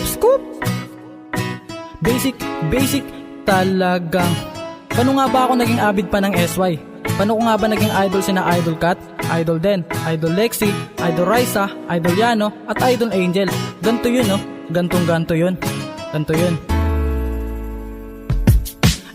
Scoop. Basic talagang. Paano nga ba ako naging avid pa ng SY? Paano ko nga ba naging idol sina Idol Cat, Idol Den, Idol Lexi, Idol Raisa, Idol Yano, at Idol Angel? Ganto yun, no? Ganto yun.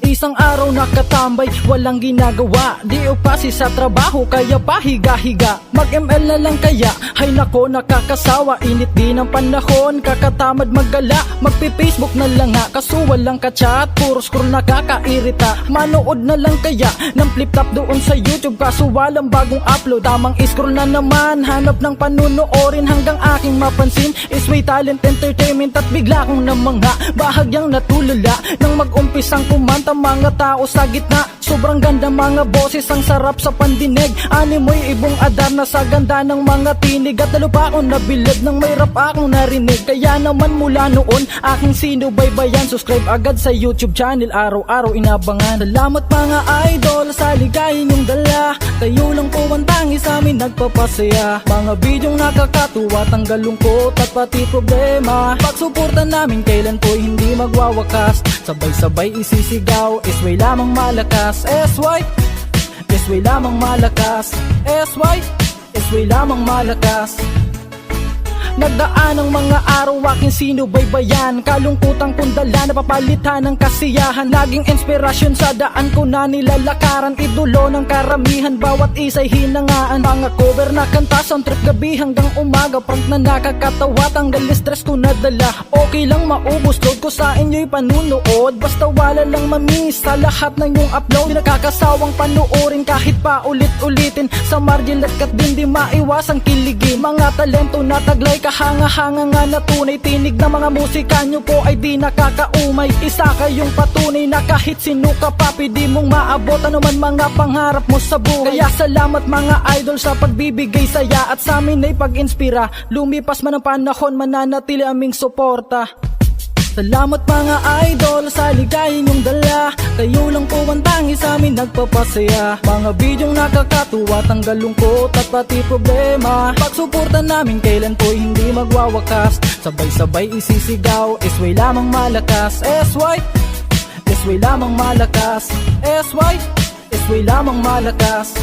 Isang araw nakatambay, walang ginagawa. Di upasi sa trabaho, kaya pahiga-higa. Mag-ML na lang kaya, hay nako nakakasawa. Init din ang panahon, kakatamad maggala. Magpi-Facebook na lang nga, kaso walang ka-chat. Puro scroll nakakairita. Manood na lang kaya ng flip-top doon sa YouTube, kaso walang bagong upload. Tamang scroll na naman, hanap ng panunoorin. Hanggang aking mapansin, Sway Talent Entertainment. At bigla kong namangha, bahagyang natulala. Nang mag-umpisang kumanta, mga tao sa gitna, sobrang ganda mga boses, ang sarap sa pandinig. Animoy ibong adar na sa ganda ng mga tinig. At lalo pa akong nabilib nang may rap akong narinig. Kaya naman mula noon, aking sinubaybayan. Subscribe agad sa YouTube channel, araw-araw inabangan. Salamat mga idol sa ligayin yung dala. Kayo lang po ang tangi sa amin nagpapasaya. Mga bidyong nakakatuwa, tanggal lungkot at pati problema. Pagsuportan namin kailan po hindi magwawakas. Sabay-sabay isisigaw, SY lamang malakas. SY lamang malakas. SY lamang malakas. Nagdaan ang mga araw aking sinubaybayan. Kalungkutang kundala, napapalitan ng kasiyahan. Laging inspirasyon sa daan ko na nilalakaran. Idolo ng karamihan, bawat isa'y hinangaan. Mga cover na kanta, soundtrack gabi hanggang umaga. Prank na nakakatawa, tanggal stress ko nadala. Okay lang maubos, load ko sa inyo'y panunood. Basta wala lang mamiss sa lahat ng yung upload. Di nakakasawang panuorin kahit pa ulit-ulitin. Sa margin at kat din di maiwasang kiligin. Mga talento na taglay, kahanga-hanga nga na tunay. Tinig na mga musika nyo po ay di nakakaumay. Isa kayong patunay na kahit sino ka pa, pwede mong maabot anuman mga pangarap mo sa buhay. Kaya salamat mga idol sa pagbibigay saya at sa amin ay pag-inspira. Lumipas man ang panahon, mananatili aming suporta. Salamat mga idol sa ligayin yung dala. Kayo lang po ang tangi sa amin nagpapasaya. Mga bidyong nakakatuwa, tanggal lungkot at pati problema. Pagsuportan namin kailan po hindi magwawakas. Sabay-sabay isisigaw, SY lamang malakas. SY lamang malakas. SY lamang malakas.